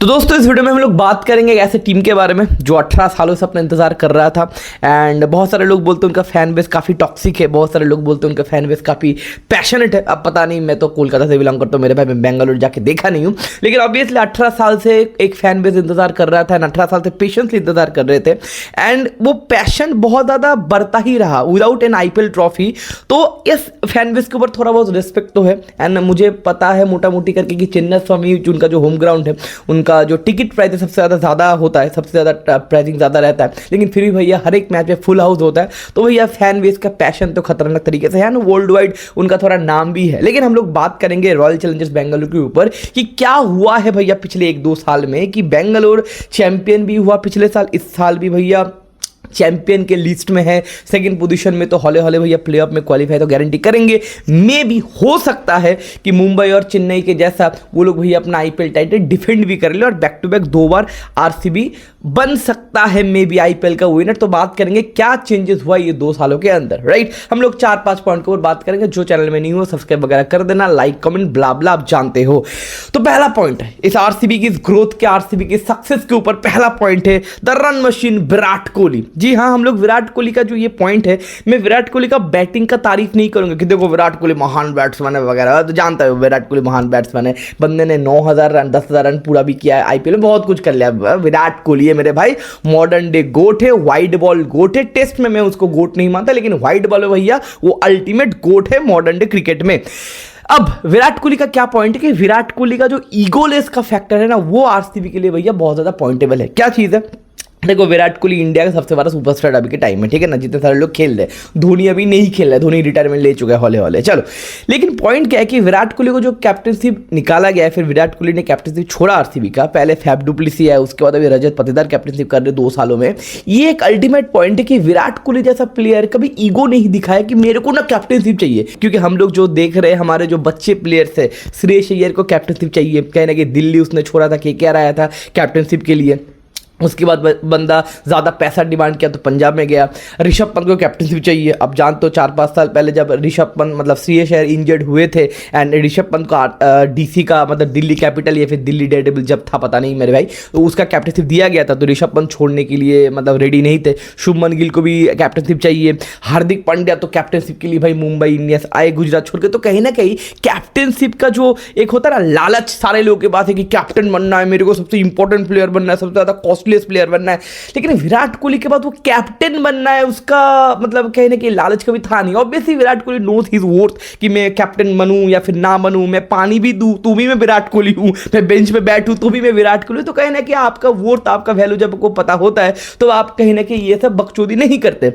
तो दोस्तों इस वीडियो में हम लोग बात करेंगे एक ऐसे टीम के बारे में जो 18 सालों से अपना इंतजार कर रहा था। एंड बहुत सारे लोग बोलते हैं उनका फैन बेस काफ़ी टॉक्सिक है, बहुत सारे लोग बोलते हैं उनका फैन बेस काफ़ी पैशनेट है। अब पता नहीं, मैं तो कोलकाता से बिलोंग करता हूँ मेरे भाई, मैं बेंगलुरु जाके देखा नहीं हूँ, लेकिन ऑब्वियसली 18 साल से एक फैन बेस इंतजार कर रहा था, 18 साल से पेशेंसली इंतजार कर रहे थे। एंड वो पैशन बहुत ज़्यादा बढ़ता ही रहा विदाउट एन IPL ट्रॉफी। तो इस फैन बेस के ऊपर थोड़ा बहुत रिस्पेक्ट तो है। एंड मुझे पता है मोटा मोटी करके कि चेन्नई स्वामी उनका जो होम ग्राउंड है, उनका जो टिकट प्राइस है सबसे ज़्यादा होता है, सबसे ज़्यादा प्राइसिंग ज़्यादा रहता है, लेकिन फिर भी भैया हर एक मैच में फुल हाउस होता है। तो भैया फैन बेस का पैशन तो खतरनाक तरीके से है ना, वर्ल्ड वाइड उनका थोड़ा नाम भी है। लेकिन हम लोग बात करेंगे रॉयल चैलेंजर्स बेंगलुरु के ऊपर कि क्या हुआ है भैया पिछले 1-2 साल में, कि बेंगलुरु चैंपियन भी हुआ पिछले साल, इस साल भी भैया चैंपियन के लिस्ट में है, सेकंड पोजीशन में। तो हौले हौले भैया प्लेऑफ में क्वालिफाई तो गारंटी करेंगे। मे भी हो सकता है कि मुंबई और चेन्नई के जैसा वो लोग भैया अपना IPL टाइटल डिफेंड भी कर ले और बैक टू बैक 2 बार RCB बन सकता है मे बी IPL का विनर। तो बात करेंगे क्या चेंजेस हुआ ये 2 सालों के अंदर, राइट। हम लोग 4-5 पॉइंट के ऊपर बात करेंगे। जो चैनल में नहीं हो सब्सक्राइब वगैरह कर देना, लाइक कमेंट ब्ला ब्ला आप जानते हो। तो पहला पॉइंट है इस RCB की इस ग्रोथ के, RCB की सक्सेस के ऊपर पहला पॉइंट है the run machine Virat Kohli. जी हाँ, हम लोग विराट कोहली का जो ये पॉइंट है, मैं विराट कोहली का बैटिंग का तारीफ नहीं करूंगा कि देखो विराट कोहली महान बैट्समैन है वगैरह, तो जानता है विराट कोहली महान बैट्समैन है। बंदे ने 9,000 रन 10,000 रन पूरा भी किया है IPL में, बहुत कुछ कर लिया। विराट कोहली है मेरे भाई, मॉडर्न डे गोट है, वाइड बॉल गोट है। टेस्ट में मैं उसको गोट नहीं मानता, लेकिन वाइड बॉल में भैया वो अल्टीमेट गोट है मॉडर्न डे क्रिकेट में। अब विराट कोहली का क्या पॉइंट है कि विराट कोहली का जो ईगोलेस का फैक्टर है ना, वो RCB के लिए भैया बहुत ज्यादा पॉइंटेबल है। क्या चीज है, देखो विराट कोहली इंडिया का सबसे बड़ा सुपरस्टार अभी के टाइम में, ठीक है ना, जितने सारे लोग खेल रहे हैं। धोनी अभी नहीं खेल रहा है, धोनी रिटायरमेंट ले चुका है हौले हौले, चलो। लेकिन पॉइंट क्या है कि विराट कोहली को जो कैप्टनशिप निकाला गया है, फिर विराट कोहली ने कैप्टनशिप छोड़ा RCB का, पहले फैफ डुप्लेसी है, उसके बाद अभी रजत पाटीदार कैप्टनशिप कर रहे 2 सालों में। ये एक अल्टीमेट पॉइंट है कि विराट कोहली जैसा प्लेयर कभी ईगो नहीं दिखाया कि मेरे को ना कैप्टनशिप चाहिए। क्योंकि हम लोग जो देख रहे हैं हमारे जो बच्चे प्लेयर्स है, श्रेयस अय्यर को कैप्टनशिप चाहिए, कहीं ना कहीं दिल्ली उसने छोड़ा था, KKR आया था कैप्टनशिप के लिए, उसके बाद बंदा ज़्यादा पैसा डिमांड किया तो पंजाब में गया। ऋषभ पंत को कैप्टनशिप चाहिए। अब जानते हो 4-5 साल पहले जब ऋषभ पंत मतलब श्रेयस अय्यर इंजर्ड हुए थे, एंड ऋषभ पंत को DC का मतलब दिल्ली कैपिटल या फिर दिल्ली डेयरडेविल जब था पता नहीं मेरे भाई, तो उसका कैप्टनशिप दिया गया था। तो ऋषभ पंत छोड़ने के लिए मतलब रेडी नहीं थे। शुभमन गिल को भी कैप्टनशिप चाहिए। हार्दिक पांड्या तो कैप्टनशिप के लिए भाई मुंबई इंडियंस आए गुजरात छोड़ के। तो कहीं ना कहीं कैप्टनशिप का जो एक होता है ना लालच सारे लोगों के पास है कि कैप्टन बनना है, मेरे को सबसे इंपॉर्टेंट प्लेयर बनना है, सबसे ज़्यादा कॉस्टली प्लेयर बनना है। लेकिन विराट कोहली के बाद वो कैप्टन बनना है, उसका मतलब कहने की लालच कभी था नहीं। Obviously Virat Kohli knows his worth कि मैं कैप्टन बनूं या फिर ना बनूं, मैं पानी भी दूं तो भी मैं विराट कोहली हूं, मैं बेंच पे बैठूं तो भी मैं विराट कोहली। तो कहीं ना कहीं आपका वर्थ, आपका वैल्यू जब आपको पता होता है तो आप कहीं ना कहीं ये सब बकचोदी नहीं करते।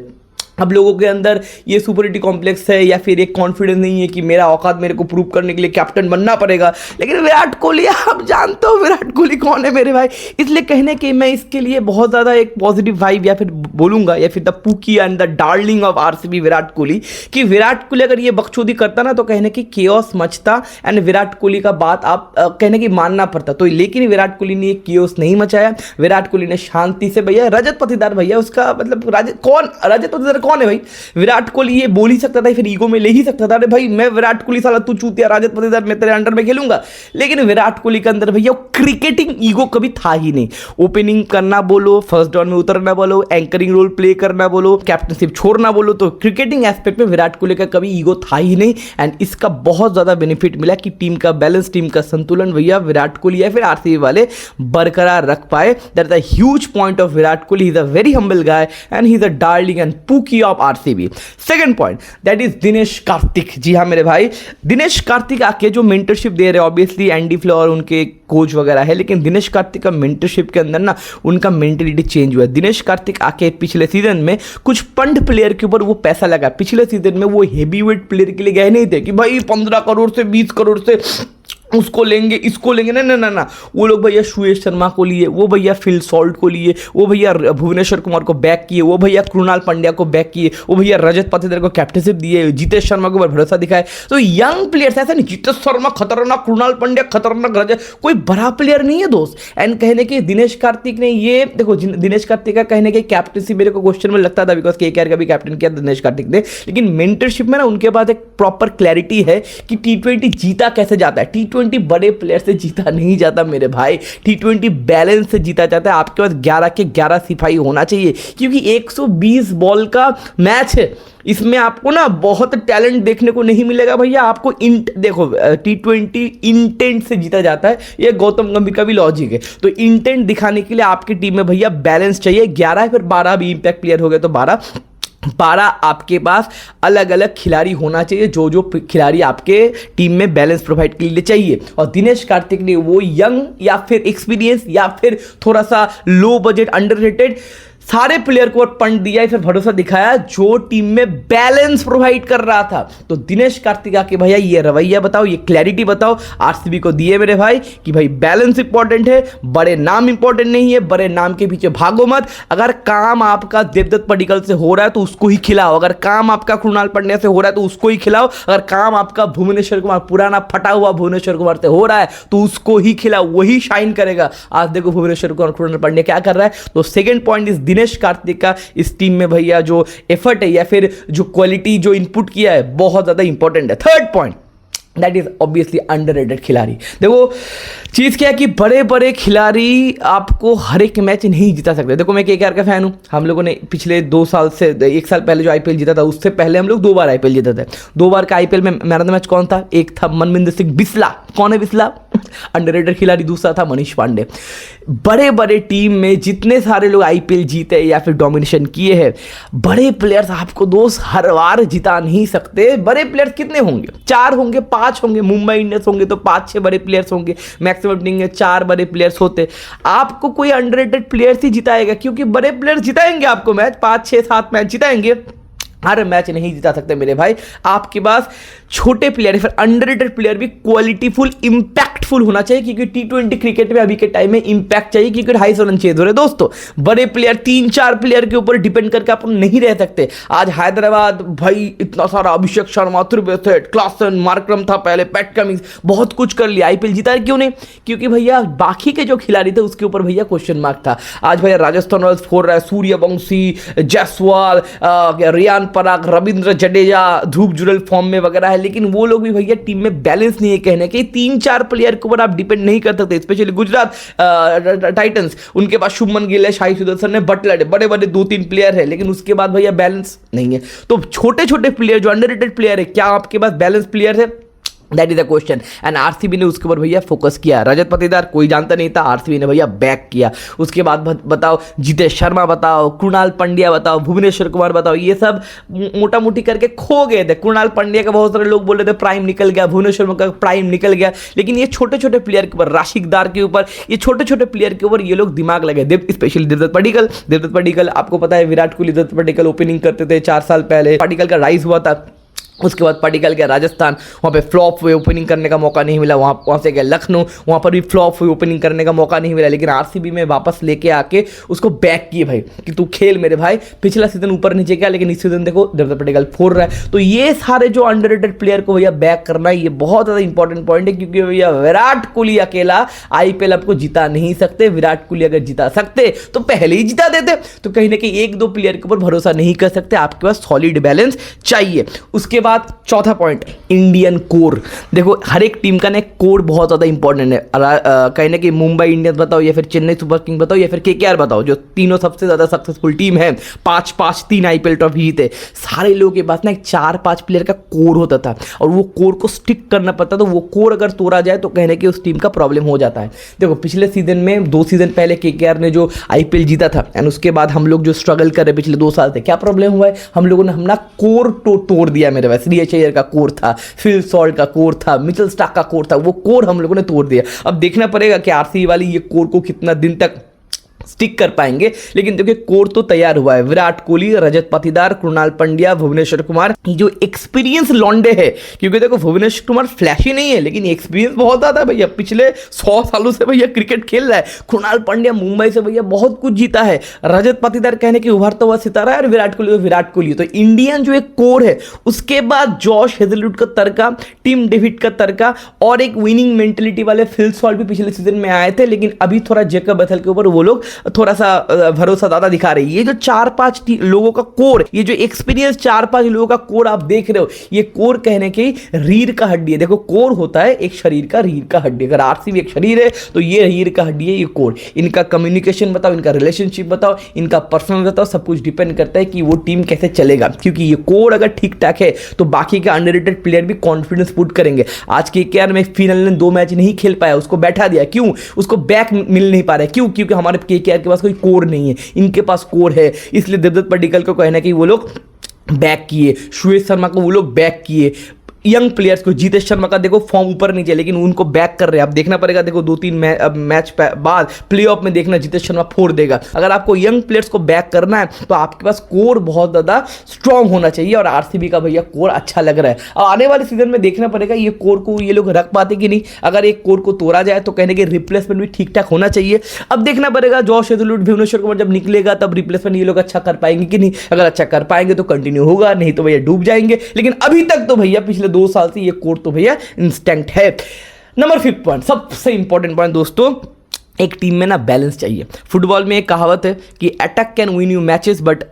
अब लोगों के अंदर ये सुपरिटी कॉम्प्लेक्स है या फिर एक कॉन्फिडेंस नहीं है कि मेरा औकात मेरे को प्रूव करने के लिए कैप्टन बनना पड़ेगा। लेकिन विराट कोहली, आप जानते हो विराट कोहली कौन है मेरे भाई, इसलिए कहने कि मैं इसके लिए बहुत ज़्यादा एक पॉजिटिव वाइब या फिर बोलूँगा, या फिर the पुकी and the darling of RCB Virat Kohli, कि विराट कोहली अगर ये बकचोदी करता ना तो कहने की केओस मचता, एंड विराट कोहली का बात आप कहने की मानना पड़ता। तो लेकिन विराट कोहली ने केओस नहीं मचाया। विराट कोहली ने शांति से भैया, रजत पाटीदार भैया उसका मतलब रजत पाटीदार कौन है भाई, विराट कोहली ये बोल ही सकता था, फिर ईगो में ले ही सकता था, अरे भाई मैं विराट कोहली साला तू चूतिया, रजत पाटीदार मैं तेरे अंडर में खेलूंगा। लेकिन विराट कोहली के अंदर भैया क्रिकेटिंग ईगो कभी था ही नहीं। ओपनिंग करना बोलो, फर्स्ट डाउन में उतरना बोलो, एंकरिंग रोल प्ले करना बोलो, कैप्टनशिप छोड़ना बोलो, तो क्रिकेटिंग एस्पेक्ट में विराट कोहली का कभी ईगो था ही नहीं। एंड इसका बहुत ज्यादा बेनिफिट मिला कि टीम का बैलेंस, टीम का संतुलन भैया विराट कोहली या फिर RCB वाले बरकरार रख पाए। That is a huge point of Virat Kohli. He is a very humble guy and he is a darling and pookie of RCB। Second point that is Dinesh Karthik. जी हाँ मेरे भाई, दिनेश कार्तिक आके जो मेंटरशिप दे रहे हैं, ऑब्वियसली एंडी फ्लोर उनके कोच वगैरह है, लेकिन दिनेश कार्तिक का मेंटरशिप के अंदर ना उनका मेंटेलिटी चेंज हुआ है। दिनेश कार्तिक आके पिछले सीजन में कुछ पंड प्लेयर के ऊपर वो पैसा लगा। पिछले सीजन में वो हेवी वेट प्लेयर के लिए गए नहीं थे कि भाई 15 करोड़ से 20 करोड़ से उसको लेंगे, इसको लेंगे, ना ना ना ना। वो लोग भैया सुयश शर्मा को लिए, वो भैया फिल सॉल्ट को लिए, वो भैया भुवनेश्वर कुमार को बैक किए, वो भैया कृणाल पांड्या को बैक किए, वो भैया रजत पाटीदार को कैप्टनशिप दिए, जितेश शर्मा के ऊपर भरोसा दिखाए। तो यंग प्लेयर्स, ऐसा नहीं जितेश शर्मा खतरनाक, कृणाल पांड्या खतरनाक, रजत कोई बड़ा प्लेयर नहीं है दोस्त। एंड कहने के दिनेश कार्तिक ने ये देखो, दिनेश कार्तिक का कहने के कैप्टनशिप मेरे को क्वेश्चन में लगता था, बिकॉज KKR का भी कैप्टन किया दिनेश कार्तिक ने, लेकिन मेंटरशिप में ना उनके पास एक प्रॉपर क्लैरिटी है कि T20 जीता कैसे जाता है। T20 T20 बड़े प्लेयर से जीता नहीं जाता मेरे भाई, T20 बैलेंस से जीता जाता है। आपके पास 11 के 11 सिपाही होना चाहिए, क्योंकि 120 बॉल का मैच है, इसमें आपको ना बहुत टैलेंट देखने को नहीं मिलेगा भैया। आपको देखो T20 इंटेंट से जीता जाता है, ये गौतम गंभीर का भी लॉजिक है। तो इंटेंट दिखाने के लिए आपकी टीम में भैया बैलेंस चाहिए। 11 फिर 12 भी इंपैक्ट प्लेयर हो गए तो 12 आपके पास अलग अलग खिलाड़ी होना चाहिए, जो जो खिलाड़ी आपके टीम में बैलेंस प्रोवाइड के लिए चाहिए। और दिनेश कार्तिक ने वो यंग या फिर एक्सपीरियंस या फिर थोड़ा सा लो बजट अंडररेटेड सारे प्लेयर को पंच दिया है, फिर भरोसा दिखाया जो टीम में बैलेंस प्रोवाइड कर रहा था। तो दिनेश कार्तिक आके भैया ये रवैया बताओ, ये क्लैरिटी बताओ आरसीबी को दिए मेरे भाई कि भाई बैलेंस इंपॉर्टेंट है, बड़े नाम इंपॉर्टेंट नहीं है, बड़े नाम के पीछे भागो मत। अगर काम आपका देवदत्त पडिक्कल से हो रहा है तो उसको ही खिलाओ, अगर काम आपका कृणाल पांड्या से हो रहा है तो उसको ही खिलाओ, अगर काम आपका भुवनेश्वर कुमार पुराना फटा हुआ भुवनेश्वर कुमार से हो रहा है तो उसको ही खिलाओ, वही शाइन करेगा। आज देखो भुवनेश्वर कुमार कृणाल पांड्या क्या कर रहा है। तो second point is Dinesh Kartik का इस टीम में भैया जो एफर्ट है या फिर जो क्वालिटी जो इनपुट किया है बहुत ज्यादा इंपॉर्टेंट है। Third point that is obviously underrated खिलाड़ी। देखो चीज क्या है कि बड़े बड़े खिलाड़ी आपको हर एक मैच नहीं जिता सकते। देखो मैं केकेआर का फैन हूं, हम लोगों ने पिछले 2 साल से 1 साल पहले जो आईपीएल जीता था उससे पहले हम लोग 2 बार आईपीएल जीते थे। 2 बार का आईपीएल में मैन ऑफ द मैच कौन था? एक था मनविंदर सिंह बिस्ला। कौन है बिस्ला? अंडररेटेड खिलाड़ी। दूसरा था मनीष पांडे। बड़े बड़े टीम में जितने सारे लोग आईपीएल जीते या फिर डोमिनेशन किए हैं, बड़े प्लेयर्स आपको दोस्त हर बार जिता नहीं सकते। बड़े प्लेयर्स कितने होंगे? 4 होंगे, 5 होंगे। मुंबई इंडियंस होंगे तो 5-6 बड़े प्लेयर्स होंगे, मैक्सिमम टीम में 4 बड़े प्लेयर्स होते। आपको कोई अंडररेटेड प्लेयर्स ही जिताएगा, क्योंकि बड़े प्लेयर्स जिताएंगे आपको मैच, 5-6-7 मैच जिताएंगे, हर मैच नहीं जिता सकते मेरे भाई। आपके पास छोटे प्लेयर फिर अंडररेटेड प्लेयर भी क्वालिटीफुल इंपैक्टफुल होना चाहिए, क्योंकि T20 क्रिकेट में अभी के टाइम में इंपैक्ट चाहिए, क्योंकि 250 रन चाहिए हो रहे दोस्तों। बड़े प्लेयर 3-4 प्लेयर के ऊपर डिपेंड करके आप नहीं रह सकते। आज हैदराबाद भाई इतना सारा अभिषेक शर्मा, त्रिवेद, क्लासन, मार्करम था पहले, पैट कमिंस, बहुत कुछ कर लिया, आईपीएल जीता क्यों नहीं? क्योंकि भैया बाकी के जो खिलाड़ी थे उसके ऊपर भैया क्वेश्चन मार्क था। आज भैया राजस्थान रॉयल्स फोड़ रहा है, सूर्यवंशी, जायसवाल, रियान पराग, रविंद्र जडेजा, ध्रुव जुरल फॉर्म में वगैरह है, लेकिन वो लोग भी भैया टीम में बैलेंस नहीं है। कहने के 3-4 प्लेयर के ऊपर आप डिपेंड नहीं कर सकते। स्पेशली गुजरात टाइटंस, उनके पास शुभमन गिल है, शाही सुदर्शन है, बटलर है, बड़े बड़े 2-3 प्लेयर है, लेकिन उसके बाद भैया बैलेंस नहीं है। तो छोटे छोटे प्लेयर जो अंडररेटेड प्लेयर है, क्या आपके पास बैलेंस प्लेयर है? That is the question. And RCB ने उसके ऊपर भैया फोकस किया। रजत पाटीदार कोई जानता नहीं था, आरसीबी ने भैया बैक किया। उसके बाद बताओ जितेश शर्मा बताओ, कृणाल पांड्या बताओ, भुवनेश्वर कुमार बताओ, ये सब मोटा मोटी करके खो गए थे। कृणाल पांड्या का बहुत सारे लोग बोल रहे थे प्राइम निकल गया, भुवनेश्वर का प्राइम निकल गया, लेकिन ये छोटे छोटे प्लेयर के ऊपर, राशिकदार के ऊपर, ये छोटे छोटे प्लेयर के ऊपर ये लोग दिमाग लगे। स्पेशली देवदत्त पडिक्कल, आपको पता है विराट कोहली देवदत्त पडिक्कल ओपनिंग करते थे 4 साल पहले। पडिक्कल का राइज हुआ था, उसके बाद पडिक्कल गया राजस्थान, वहाँ पे फ्लॉप हुए, ओपनिंग करने का मौका नहीं मिला। वहाँ से गया लखनऊ, वहाँ पर भी फ्लॉप हुई, ओपनिंग करने का मौका नहीं मिला, लेकिन आरसीबी में वापस लेके आके उसको बैक किए भाई कि तू खेल मेरे भाई। पिछला सीजन ऊपर नीचे गया, लेकिन इस सीजन देखो देवदत्त पडिक्कल फोड़ रहा है। तो ये सारे जो अंडररेटेड प्लेयर को भैया बैक करना है, ये बहुत ज़्यादा इंपॉर्टेंट पॉइंट है, क्योंकि भैया विराट कोहली अकेला आईपीएल आपको जिता नहीं सकते। विराट कोहली अगर जिता सकते तो पहले ही जिता देते। तो कहीं ना कहीं 1-2 प्लेयर के ऊपर भरोसा नहीं कर सकते, आपके पास सॉलिड बैलेंस चाहिए। उसके बाद चौथा पॉइंट, इंडियन कोर। देखो हर एक टीम का ना कोर बहुत ज्यादा इंपॉर्टेंट है। कहीं ना कहीं मुंबई इंडियंस बताओ या फिर चेन्नई सुपर किंग बताओ या फिर केकेआर बताओ, जो तीनों सबसे ज्यादा सक्सेसफुल टीम है, 5-3 आईपीएल ट्रॉफी जीते, सारे लोगों के पास ना एक 4-5 प्लेयर का कोर होता था, और वो कोर को स्टिक करना पड़ता था। वो कोर अगर तोड़ा जाए तो कहने की उस टीम का प्रॉब्लम हो जाता है। देखो पिछले सीजन में 2 सीजन पहले केकेआर ने जो आईपीएल जीता था, एंड उसके बाद हम लोग जो स्ट्रगल कर रहे पिछले 2 साल से, क्या प्रॉब्लम हुआ है? हम लोगों ने अपना कोर तोड़ दिया मेरे पास। श्रेयस का कोर था, फिल सॉल्ट का कोर था, मिचेल स्टार्क का कोर था, वो कोर हम लोगों ने तोड़ दिया। अब देखना पड़ेगा कि आरसीबी वाली ये कोर को कितना दिन तक स्टिक कर पाएंगे, लेकिन देखिए कोर तो तैयार हुआ है। विराट कोहली, रजत पाटीदार, कृणाल पांड्या, भुवनेश्वर कुमार, जो एक्सपीरियंस लॉन्डे है, क्योंकि देखो भुवनेश्वर कुमार फ्लैशी नहीं है, लेकिन एक्सपीरियंस बहुत ज्यादा है भैया, पिछले 100 सालों से भैया क्रिकेट खेल रहा है। कृणाल पांड्या मुंबई से भैया बहुत कुछ जीता है। रजत पाटीदार कहने की उभरता हुआ सितारा है, और विराट कोहली तो इंडियन जो एक कोर है। उसके बाद जॉश हेजलवुड का तड़का, टिम डेविड का तड़का, और एक विनिंग मेंटेलिटी वाले फिल सॉल्ट भी पिछले सीजन में आए थे, लेकिन अभी थोड़ा जेकब बेथेल के ऊपर वो लोग थोड़ा सा भरोसा ज़्यादा दिखा रही है। ये जो 4-5 लोगों का कोर, ये जो एक्सपीरियंस 4-5 लोगों का कोर आप देख रहे हो, ये कोर कहने की रीढ़ का हड्डी है। देखो कोर होता है एक शरीर का रीढ़ का हड्डी, अगर आरसीबी एक शरीर है तो ये रीढ़ का हड्डी है, ये कोर। इनका कम्युनिकेशन बताओ, इनका रिलेशनशिप बताओ, इनका पर्सनल बताओ, सब कुछ डिपेंड करता है कि वो टीम कैसे चलेगा। क्योंकि ये कोर अगर ठीक ठाक है तो बाकी के अंडररेटेड प्लेयर भी कॉन्फिडेंस पुट करेंगे। आज केकेआर में फाइनल में 2 मैच नहीं खेल पाया, उसको बैठा दिया, क्यों? उसको बैक मिल नहीं पा रहा है, क्यों? क्योंकि हमारे केकेआर के पास कोई कोर नहीं है, इनके पास कोर है। इसलिए देवदत्त पड्डीकल को कहना है कि वो लोग बैक किए, श्वेत शर्मा को वो लोग बैक किए, यंग प्लेयर्स को, जीतेश शर्मा का देखो फॉर्म ऊपर नीचे, लेकिन उनको बैक कर रहे हैं। अब देखना पड़ेगा, देखो 2-3 मैच बाद प्लेऑफ में देखना जीतेश शर्मा फोड़ देगा। अगर आपको यंग प्लेयर्स को बैक करना है तो आपके पास कोर बहुत ज़्यादा स्ट्रांग होना चाहिए, और आरसीबी का भैया कोर अच्छा लग रहा है। अब आने वाले सीजन में देखना पड़ेगा ये कोर को ये लोग रख पाते कि नहीं। अगर एक कोर को तोड़ा जाए तो कहने के रिप्लेसमेंट भी ठीक ठाक होना चाहिए। अब देखना पड़ेगा जॉश हेजलवुड, भुवनेश्वर कुमार जब निकलेगा तब रिप्लेसमेंट ये लोग अच्छा कर पाएंगे कि नहीं। अगर अच्छा कर पाएंगे तो कंटिन्यू होगा, नहीं तो भैया डूब जाएंगे। लेकिन अभी तक तो भैया पिछले 2 साल से ये कोर तो भैया इंस्टेंट है। नंबर 5 पॉइंट, सबसे इंपॉर्टेंट पॉइंट दोस्तों, एक टीम में ना बैलेंस चाहिए। फुटबॉल में एक कहावत है कि attack can win you matches but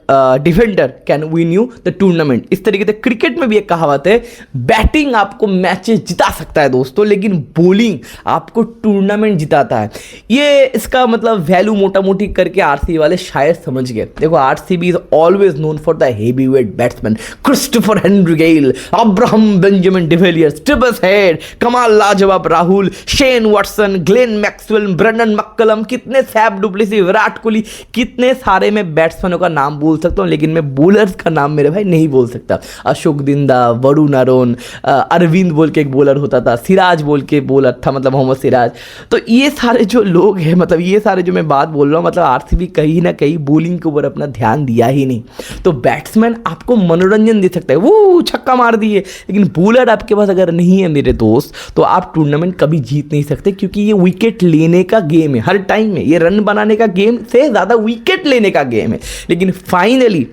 defender can win you the tournament. इस तरीके से क्रिकेट में भी एक कहावत है, बैटिंग आपको मैचेस जिता सकता है दोस्तों, लेकिन बॉलिंग आपको टूर्नामेंट जिताता है। ये इसका मतलब वैल्यू मोटा मोटी करके आरसीबी वाले शायद समझ गए। देखो RCB is always known for the heavy weight batsman, Christopher Henry Gayle, Abraham Benjamin de Villiers, Travis Head, कमाल लाजवाब Rahul, Shane Watson, Glenn Maxwell, Brendon McCullum, कितने सैफ डुप्लेसी, विराट कोहली, कितने सारे मैं बैट्समैनों का नाम बोल सकता हूं, लेकिन मैं बॉलर्स का नाम मेरे भाई नहीं बोल सकता। अशोक दिंदा, वरुण अरोन, अरविंद बोल के एक बॉलर होता था, सिराज बोल के बॉलर था, मतलब मोहम्मद सिराज। तो ये सारे जो लोग हैं, मतलब ये सारे जो मैं बात बोल रहा हूँ, मतलब आरसीबी कहीं ना कहीं बॉलिंग के ऊपर अपना ध्यान दिया ही नहीं। तो बैट्समैन आपको मनोरंजन दे सकता है, वो छक्का मार दिए, लेकिन बॉलर आपके पास अगर नहीं है मेरे दोस्त तो आप टूर्नामेंट कभी जीत नहीं सकते। क्योंकि ये विकेट लेने का गेम है, हर टाइम में ये रन बनाने का गेम से ज़्यादा विकेट लेने का गेम है। लेकिन फाइनली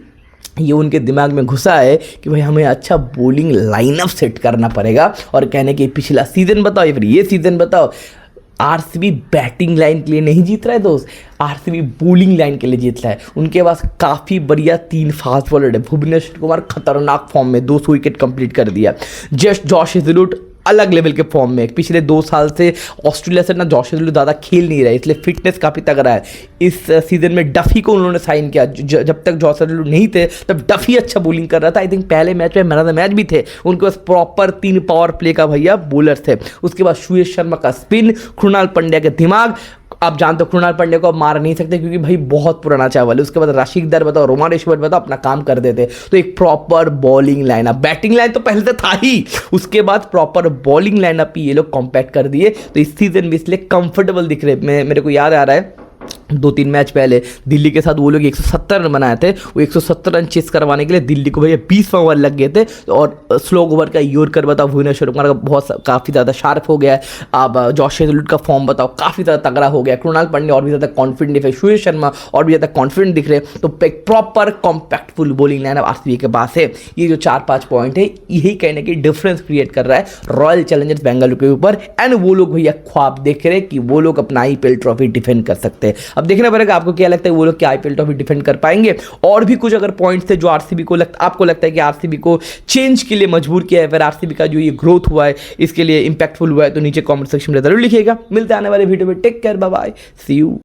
ये उनके दिमाग में घुसा है कि भाई हमें अच्छा बॉलिंग लाइनअप सेट करना पड़ेगा। और कहने कि पिछला सीजन बताओ या फिर ये सीजन बताओ, आरसीबी बैटिंग लाइन के लिए नहीं जीत रहा है दोस्त, आरसीबी बॉलिंग लाइन के लिए जीत रहा है। उनके पास काफ़ी बढ़िया 3 फास्ट बॉलर है। भुवनेश्वर कुमार खतरनाक फॉर्म में 200 विकेट कंप्लीट कर दिया। जस्ट जॉश हेजलवुड अलग लेवल के फॉर्म में, पिछले 2 साल से ऑस्ट्रेलिया से ना जॉश हेजलवुड ज़्यादा खेल नहीं रहा है, इसलिए फिटनेस काफ़ी तगड़ा है। इस सीजन में डफी को उन्होंने साइन किया, जब तक जॉश हेजलवुड नहीं थे तब डफी अच्छा बॉलिंग कर रहा था। आई थिंक पहले मैच में मैन ऑफ द मैच भी थे। उनके पास प्रॉपर 3 पावर प्ले का भैया बॉलर थे। उसके बाद श्वेत शर्मा का स्पिन, कृणाल पंड्या का दिमाग। आप जानते हो कृणाल पांड्या को आप मार नहीं सकते क्योंकि भाई बहुत पुराना चावल है। उसके बाद राशिद दर बताओ, रोमानेश्वर बताओ अपना काम कर देते। तो एक proper bowling lineup, batting line तो पहले से था ही, उसके बाद प्रॉपर बॉलिंग लाइनअप ही ये लोग कॉम्पैक्ट कर दिए। तो इस सीजन भी इसलिए कंफर्टेबल दिख रहे। मेरे को याद आ रहा है 2-3 मैच पहले दिल्ली के साथ वो लोग 170 रन बनाए थे। वो 170 रन चेस करवाने के लिए दिल्ली को भैया 20 ओवर लग गए थे। और स्लो ओवर का यॉर्कर बताओ, भुवनेश्वर कुमार का बहुत काफ़ी ज़्यादा शार्प हो गया है। अब जॉश हेजलवुड का फॉर्म बताओ काफ़ी ज़्यादा तगड़ा हो गया। कृणाल पांड्या और भी ज़्यादा कॉन्फिडेंट दिख रहे, श्वेत शर्मा और भी ज़्यादा कॉन्फिडेंट दिख रहे। तो एक प्रॉपर कॉम्पैक्टफुल बॉलिंग लाइन आरसीबी के पास है। ये जो 4-5 पॉइंट है यही कहने की डिफरेंस क्रिएट कर रहा है रॉयल चैलेंजर्स बेंगलुरु के ऊपर। एंड वो लोग भैया ख्वाब देख रहे कि वो लोग अपना आईपीएल ट्रॉफी डिफेंड कर सकते हैं। अब देखना पड़ेगा आपको क्या लगता है वो लोग क्या आईपीएल ट्रॉफी डिफेंड कर पाएंगे। और भी कुछ अगर पॉइंट्स थे जो आरसीबी को आपको लगता है कि आरसीबी को चेंज के लिए मजबूर किया है, फिर आरसीबी का जो ये ग्रोथ हुआ है इसके लिए इंपैक्टफुल हुआ है, तो नीचे कमेंट सेक्शन में जरूर लिखिएगा। मिलते हैं आने वाले वीडियो में। Take care, bye bye, see you.